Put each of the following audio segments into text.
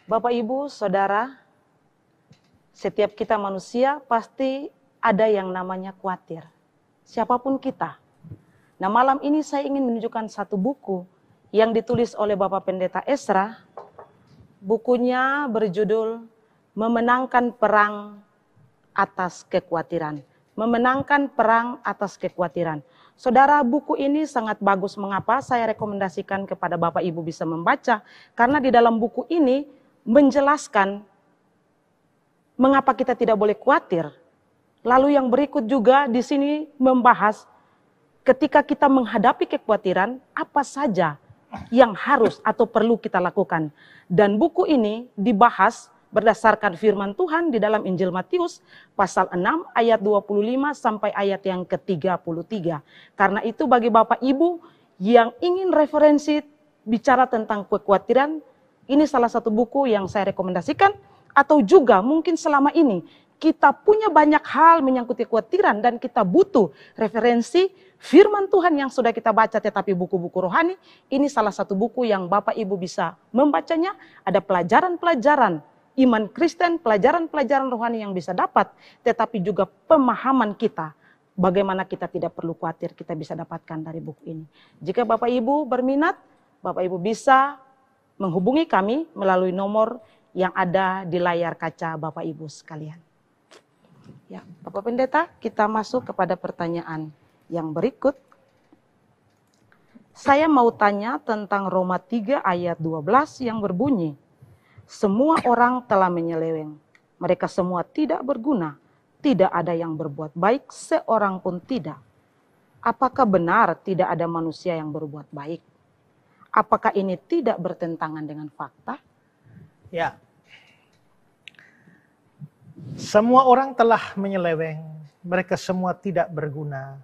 Bapak, Ibu, Saudara, setiap kita manusia pasti ada yang namanya khawatir. Siapapun kita. Nah, malam ini saya ingin menunjukkan satu buku yang ditulis oleh Bapak Pendeta Ezra. Bukunya berjudul Memenangkan Perang Atas Kekhawatiran. Memenangkan Perang Atas Kekhawatiran. Saudara, buku ini sangat bagus. Mengapa saya rekomendasikan kepada Bapak Ibu bisa membaca? Karena di dalam buku ini menjelaskan mengapa kita tidak boleh khawatir. Lalu yang berikut juga di sini membahas ketika kita menghadapi kekhawatiran, apa saja yang harus atau perlu kita lakukan. Dan buku ini dibahas berdasarkan firman Tuhan di dalam Injil Matius pasal 6 ayat 25 sampai ayat yang ke-33. Karena itu bagi Bapak Ibu yang ingin referensi bicara tentang kekhawatiran, ini salah satu buku yang saya rekomendasikan. Atau juga mungkin selama ini kita punya banyak hal menyangkut kekhawatiran dan kita butuh referensi firman Tuhan yang sudah kita baca tetapi buku-buku rohani. Ini salah satu buku yang Bapak Ibu bisa membacanya. Ada pelajaran-pelajaran iman Kristen, pelajaran-pelajaran rohani yang bisa dapat, tetapi juga pemahaman kita. Bagaimana kita tidak perlu khawatir, kita bisa dapatkan dari buku ini. Jika Bapak Ibu berminat, Bapak Ibu bisa menghubungi kami melalui nomor yang ada di layar kaca Bapak Ibu sekalian. Ya, Bapak Pendeta, kita masuk kepada pertanyaan yang berikut. Saya mau tanya tentang Roma 3 ayat 12 yang berbunyi, semua orang telah menyeleweng, mereka semua tidak berguna, tidak ada yang berbuat baik, seorang pun tidak. Apakah benar tidak ada manusia yang berbuat baik? Apakah ini tidak bertentangan dengan fakta? Ya. Semua orang telah menyeleweng, mereka semua tidak berguna,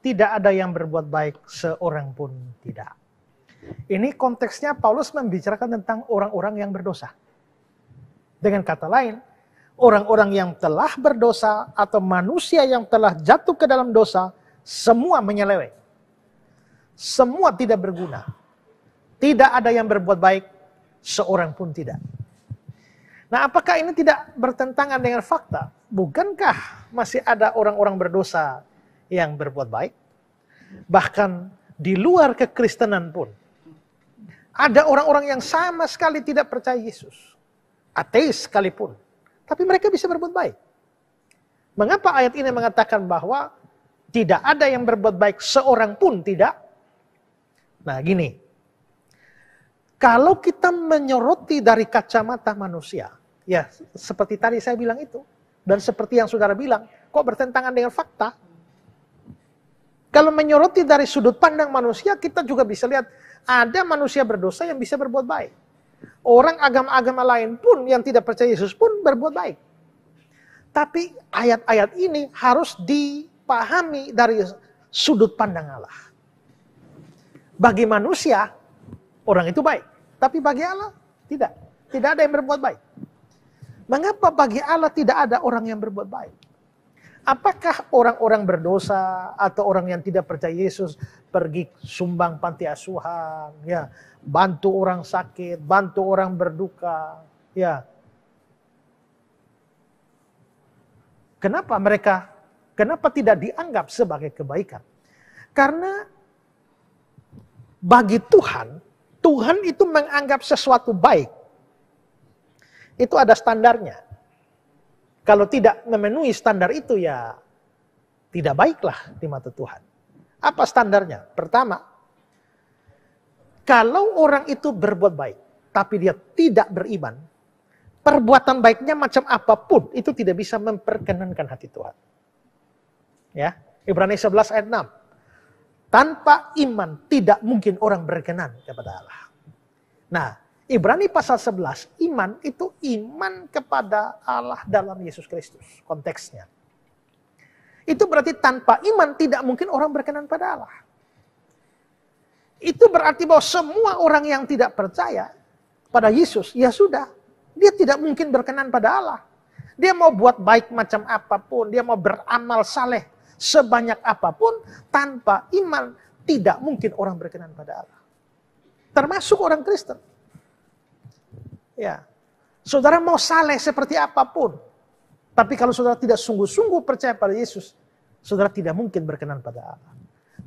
tidak ada yang berbuat baik, seorang pun tidak. Ini konteksnya Paulus membicarakan tentang orang-orang yang berdosa. Dengan kata lain, orang-orang yang telah berdosa atau manusia yang telah jatuh ke dalam dosa, semua menyeleweng. Semua tidak berguna. Tidak ada yang berbuat baik, seorang pun tidak. Nah, apakah ini tidak bertentangan dengan fakta? Bukankah masih ada orang-orang berdosa yang berbuat baik? Bahkan di luar kekristenan pun, ada orang-orang yang sama sekali tidak percaya Yesus. Ateis sekalipun. Tapi mereka bisa berbuat baik. Mengapa ayat ini mengatakan bahwa tidak ada yang berbuat baik, seorang pun tidak? Nah, gini. Kalau kita menyoroti dari kacamata manusia, ya seperti tadi saya bilang itu, dan seperti yang saudara bilang, kok bertentangan dengan fakta? Kalau menyoroti dari sudut pandang manusia, kita juga bisa lihat ada manusia berdosa yang bisa berbuat baik. Orang agama-agama lain pun yang tidak percaya Yesus pun berbuat baik. Tapi ayat-ayat ini harus dipahami dari sudut pandang Allah. Bagi manusia, orang itu baik. Tapi bagi Allah, tidak. Tidak ada yang berbuat baik. Mengapa bagi Allah tidak ada orang yang berbuat baik? Apakah orang-orang berdosa atau orang yang tidak percaya Yesus pergi sumbang panti asuhan, ya, bantu orang sakit, bantu orang berduka, ya. Kenapa tidak dianggap sebagai kebaikan? Karena bagi Tuhan, Tuhan itu menganggap sesuatu baik. Itu ada standarnya. Kalau tidak memenuhi standar itu ya tidak baiklah di mata Tuhan. Apa standarnya? Pertama, kalau orang itu berbuat baik, tapi dia tidak beriman, perbuatan baiknya macam apapun, itu tidak bisa memperkenankan hati Tuhan. Ya, Ibrani 11 ayat 6. Tanpa iman tidak mungkin orang berkenan kepada Allah. Nah, Ibrani pasal 11, iman itu iman kepada Allah dalam Yesus Kristus, konteksnya. Itu berarti tanpa iman tidak mungkin orang berkenan pada Allah. Itu berarti bahwa semua orang yang tidak percaya pada Yesus, ya sudah, dia tidak mungkin berkenan pada Allah. Dia mau buat baik macam apapun, dia mau beramal saleh sebanyak apapun, tanpa iman tidak mungkin orang berkenan pada Allah. Termasuk orang Kristen. Ya. Saudara mau saleh seperti apapun, tapi kalau saudara tidak sungguh-sungguh percaya pada Yesus, saudara tidak mungkin berkenan pada Allah.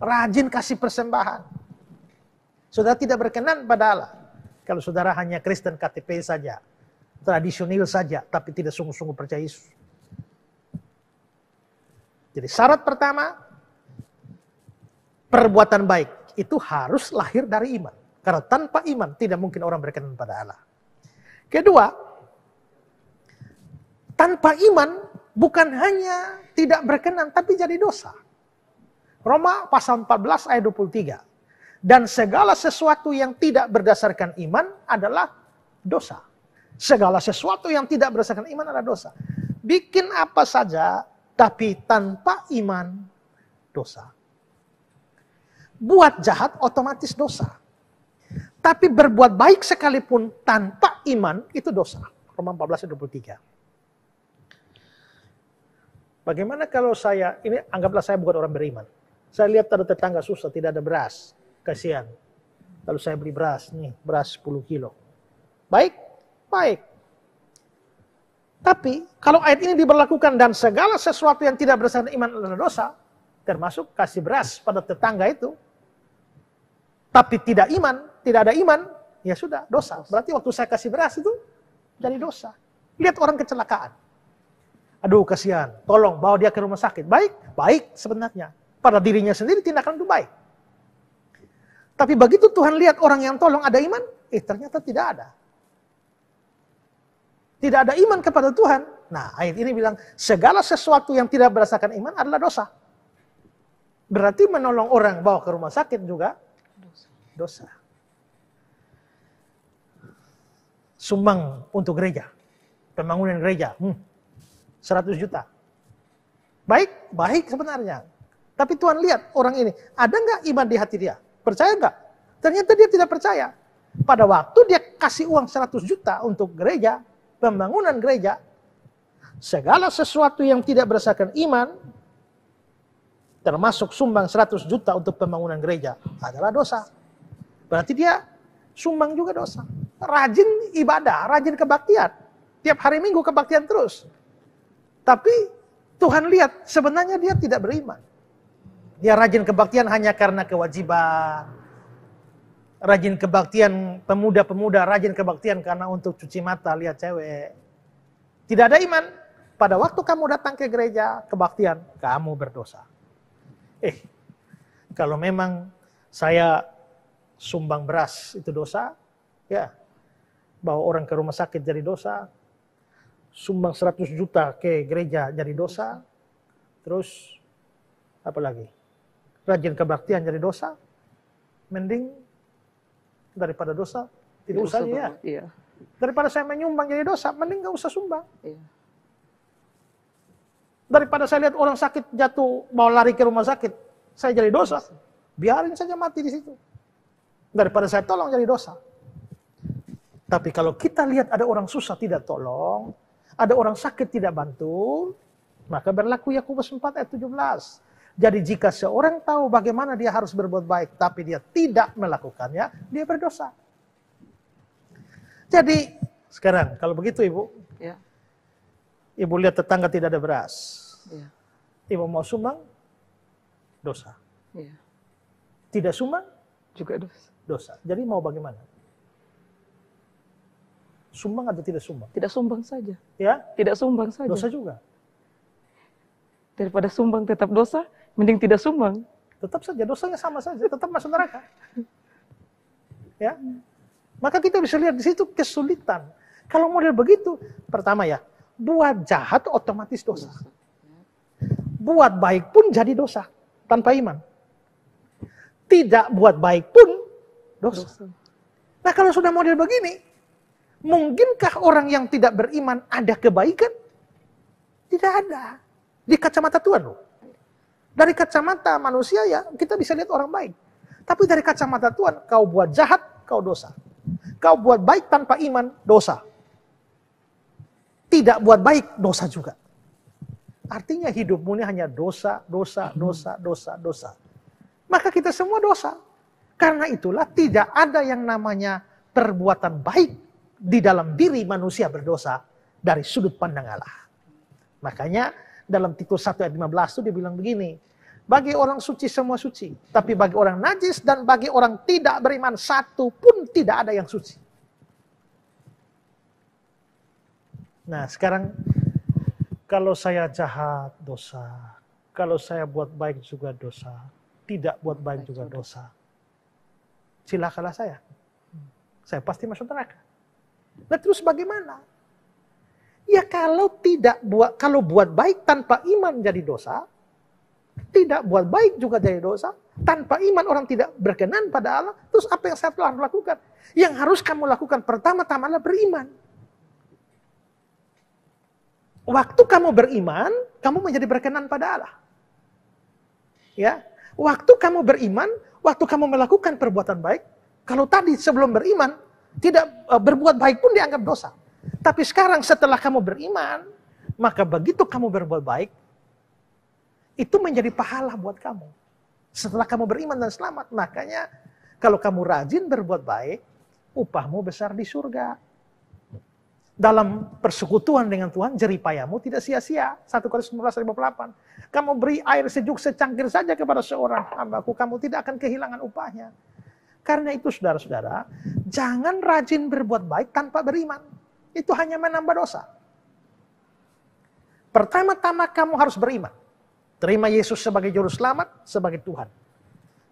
Rajin kasih persembahan, saudara tidak berkenan pada Allah. Kalau saudara hanya Kristen KTP saja, tradisional saja, tapi tidak sungguh-sungguh percaya Yesus. Jadi syarat pertama, perbuatan baik itu harus lahir dari iman. Karena tanpa iman tidak mungkin orang berkenan pada Allah. Kedua, tanpa iman bukan hanya tidak berkenan, tapi jadi dosa. Roma pasal 14 ayat 23. Dan segala sesuatu yang tidak berdasarkan iman adalah dosa. Segala sesuatu yang tidak berdasarkan iman adalah dosa. Bikin apa saja, tapi tanpa iman, dosa. Buat jahat otomatis dosa. Tapi berbuat baik sekalipun tanpa iman, itu dosa. Roma 14 ayat 23. Bagaimana kalau saya, ini anggaplah saya bukan orang beriman. Saya lihat ada tetangga susah, tidak ada beras. Kasihan. Lalu saya beli beras, nih beras 10 kilo. Baik? Baik. Tapi kalau ayat ini diberlakukan dan segala sesuatu yang tidak berdasarkan iman adalah dosa, termasuk kasih beras pada tetangga itu, tapi tidak ada iman, ya sudah dosa. Berarti waktu saya kasih beras itu jadi dosa. Lihat orang kecelakaan. Aduh kasihan, tolong bawa dia ke rumah sakit. Baik, baik sebenarnya. Pada dirinya sendiri tindakan itu baik. Tapi begitu Tuhan lihat orang yang tolong ada iman, ternyata tidak ada. Tidak ada iman kepada Tuhan. Nah, ayat ini bilang, segala sesuatu yang tidak berdasarkan iman adalah dosa. Berarti menolong orang bawa ke rumah sakit juga dosa. Sumbang untuk gereja. Pembangunan gereja. 100 juta. Baik, baik sebenarnya. Tapi Tuhan lihat orang ini, ada nggak iman di hati dia? Percaya nggak? Ternyata dia tidak percaya. Pada waktu dia kasih uang 100 juta untuk gereja, pembangunan gereja, segala sesuatu yang tidak berdasarkan iman, termasuk sumbang 100 juta untuk pembangunan gereja, adalah dosa. Berarti dia sumbang juga dosa. Rajin ibadah, rajin kebaktian. Tiap hari Minggu kebaktian terus. Tapi Tuhan lihat sebenarnya dia tidak beriman. Dia rajin kebaktian hanya karena kewajiban. Rajin kebaktian pemuda-pemuda, rajin kebaktian karena untuk cuci mata, lihat cewek. Tidak ada iman. Pada waktu kamu datang ke gereja, kebaktian, kamu berdosa. Kalau memang saya sumbang beras itu dosa, ya. Bawa orang ke rumah sakit jadi dosa. Sumbang 100 juta ke gereja jadi dosa. Terus, apa lagi? Rajin kebaktian jadi dosa. Mending daripada dosa, tidak usah ya. Iya. Daripada saya menyumbang jadi dosa, mending gak usah sumbang. Iya. Daripada saya lihat orang sakit jatuh, mau lari ke rumah sakit, saya jadi dosa. Biarin saja mati di situ. Daripada saya tolong jadi dosa. Tapi kalau kita lihat ada orang susah tidak tolong, ada orang sakit tidak bantu, maka berlaku Yakobus 4 ayat 17. Jadi jika seorang tahu bagaimana dia harus berbuat baik, tapi dia tidak melakukannya, dia berdosa. Jadi sekarang kalau begitu Ibu, ya. Ibu lihat tetangga tidak ada beras, ya. Ibu mau sumbang, dosa. Ya. Tidak sumbang, juga dosa. Jadi mau bagaimana? Sumbang atau tidak sumbang? Tidak sumbang saja. Ya? Tidak sumbang saja. Dosa juga. Daripada sumbang tetap dosa, mending tidak sumbang. Tetap saja, dosanya sama saja, tetap masuk neraka. Ya? Maka kita bisa lihat di situ kesulitan. Kalau model begitu, pertama ya, buat jahat otomatis dosa. Buat baik pun jadi dosa, tanpa iman. Tidak buat baik pun dosa. Nah kalau sudah model begini, mungkinkah orang yang tidak beriman ada kebaikan? Tidak ada. Di kacamata Tuhan loh. Dari kacamata manusia ya kita bisa lihat orang baik. Tapi dari kacamata Tuhan, kau buat jahat, kau dosa. Kau buat baik tanpa iman, dosa. Tidak buat baik, dosa juga. Artinya hidupmu ini hanya dosa, dosa, dosa, dosa, dosa. Maka kita semua dosa. Karena itulah tidak ada yang namanya perbuatan baik di dalam diri manusia berdosa dari sudut pandang Allah. Makanya dalam Titus 1 ayat 15 itu dia bilang begini, bagi orang suci semua suci, tapi bagi orang najis dan bagi orang tidak beriman satu pun tidak ada yang suci. Nah sekarang kalau saya jahat dosa, kalau saya buat baik juga dosa, tidak buat baik juga dosa. Silakanlah saya pasti masuk neraka. Nah terus bagaimana? Ya kalau buat baik tanpa iman jadi dosa, tidak buat baik juga jadi dosa, tanpa iman orang tidak berkenan pada Allah, terus apa yang saya telah lakukan? Yang harus kamu lakukan pertama-tama adalah beriman. Waktu kamu beriman, kamu menjadi berkenan pada Allah. Ya, waktu kamu beriman, waktu kamu melakukan perbuatan baik, kalau tadi sebelum beriman tidak berbuat baik pun dianggap dosa. Tapi sekarang setelah kamu beriman, maka begitu kamu berbuat baik, itu menjadi pahala buat kamu. Setelah kamu beriman dan selamat, makanya kalau kamu rajin berbuat baik, upahmu besar di surga. Dalam persekutuan dengan Tuhan, jeripayamu tidak sia-sia. 1 Korintus 15:58. Kamu beri air sejuk secangkir saja kepada seorang hambaku, kamu tidak akan kehilangan upahnya. Karena itu saudara-saudara, jangan rajin berbuat baik tanpa beriman. Itu hanya menambah dosa. Pertama-tama kamu harus beriman. Terima Yesus sebagai juru selamat, sebagai Tuhan.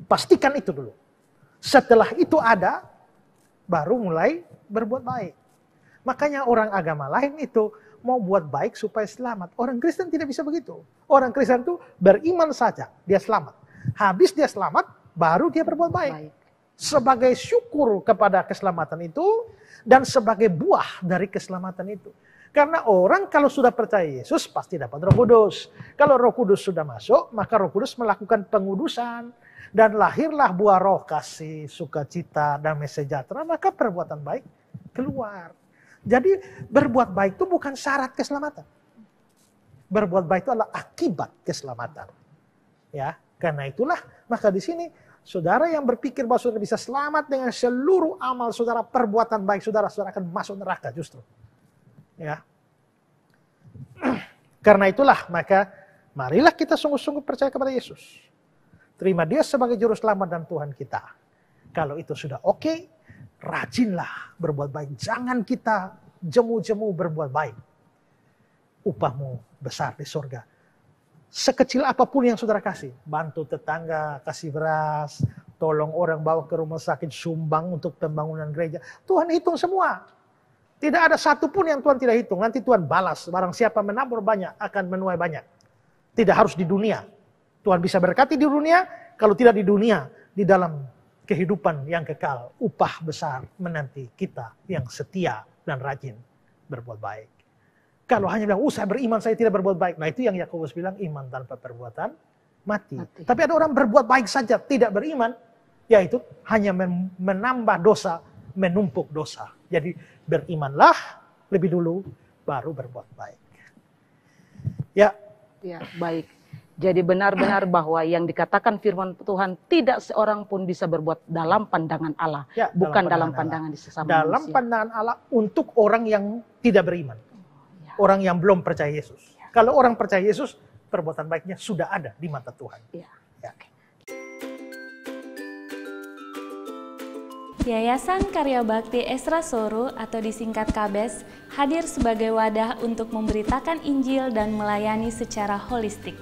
Pastikan itu dulu. Setelah itu ada, baru mulai berbuat baik. Makanya orang agama lain itu mau buat baik supaya selamat. Orang Kristen tidak bisa begitu. Orang Kristen itu beriman saja, dia selamat. Habis dia selamat, baru dia berbuat baik. Sebagai syukur kepada keselamatan itu, dan sebagai buah dari keselamatan itu. Karena orang kalau sudah percaya Yesus, pasti dapat Roh Kudus. Kalau Roh Kudus sudah masuk, maka Roh Kudus melakukan pengudusan. Dan lahirlah buah roh kasih, sukacita, damai sejahtera, maka perbuatan baik keluar. Jadi berbuat baik itu bukan syarat keselamatan. Berbuat baik itu adalah akibat keselamatan. Ya, karena itulah maka di sini saudara yang berpikir bahwa saudara bisa selamat dengan seluruh amal saudara, perbuatan baik saudara, saudara akan masuk neraka justru. Ya. Karena itulah maka marilah kita sungguh-sungguh percaya kepada Yesus. Terima Dia sebagai juru selamat dan Tuhan kita. Kalau itu sudah oke, rajinlah berbuat baik. Jangan kita jemu-jemu berbuat baik. Upahmu besar di surga. Sekecil apapun yang saudara kasih. Bantu tetangga, kasih beras, tolong orang bawa ke rumah sakit, sumbang untuk pembangunan gereja. Tuhan hitung semua. Tidak ada satupun yang Tuhan tidak hitung. Nanti Tuhan balas. Barang siapa menabur banyak, akan menuai banyak. Tidak harus di dunia. Tuhan bisa berkati di dunia, kalau tidak di dunia, di dalam kehidupan yang kekal, upah besar menanti kita yang setia dan rajin berbuat baik. Kalau hanya bilang, saya beriman, saya tidak berbuat baik. Nah itu yang Yakobus bilang, iman tanpa perbuatan mati. Tapi ada orang berbuat baik saja, tidak beriman, yaitu hanya menambah dosa, menumpuk dosa. Jadi berimanlah lebih dulu, baru berbuat baik. Ya, baik. Jadi benar-benar bahwa yang dikatakan firman Tuhan tidak seorang pun bisa berbuat dalam pandangan Allah. Ya, bukan dalam pandangan di sesama manusia. Dalam pandangan Allah untuk orang yang tidak beriman. Ya. Orang yang belum percaya Yesus. Ya. Kalau orang percaya Yesus, perbuatan baiknya sudah ada di mata Tuhan. Ya. Ya. Yayasan Karya Bakti Esra Soro atau disingkat KABES hadir sebagai wadah untuk memberitakan Injil dan melayani secara holistik.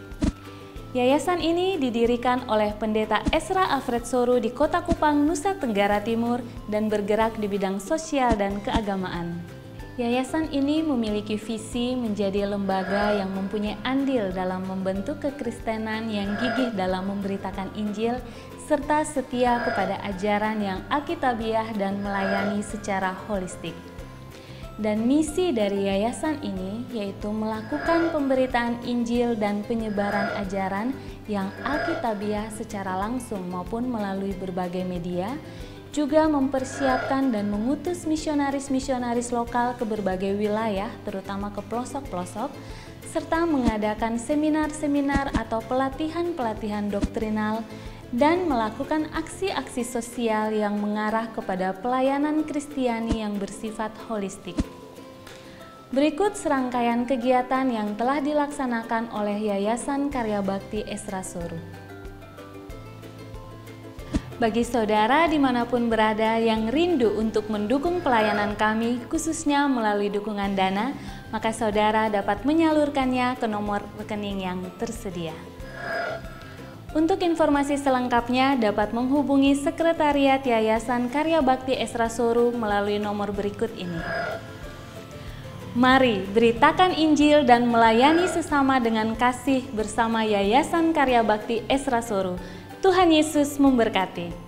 Yayasan ini didirikan oleh Pendeta Esra Alfred Soro di Kota Kupang, Nusa Tenggara Timur dan bergerak di bidang sosial dan keagamaan. Yayasan ini memiliki visi menjadi lembaga yang mempunyai andil dalam membentuk kekristenan yang gigih dalam memberitakan Injil serta setia kepada ajaran yang alkitabiah dan melayani secara holistik. Dan misi dari yayasan ini yaitu melakukan pemberitaan Injil dan penyebaran ajaran yang alkitabiah secara langsung maupun melalui berbagai media, juga mempersiapkan dan mengutus misionaris-misionaris lokal ke berbagai wilayah, terutama ke pelosok-pelosok, serta mengadakan seminar-seminar atau pelatihan-pelatihan doktrinal dan melakukan aksi-aksi sosial yang mengarah kepada pelayanan Kristiani yang bersifat holistik. Berikut serangkaian kegiatan yang telah dilaksanakan oleh Yayasan Karya Bakti Esra Soru. Bagi saudara dimanapun berada yang rindu untuk mendukung pelayanan kami, khususnya melalui dukungan dana, maka saudara dapat menyalurkannya ke nomor rekening yang tersedia. Untuk informasi selengkapnya dapat menghubungi Sekretariat Yayasan Karya Bakti Esra Soru melalui nomor berikut ini. Mari beritakan Injil dan melayani sesama dengan kasih bersama Yayasan Karya Bakti Esra Soru. Tuhan Yesus memberkati.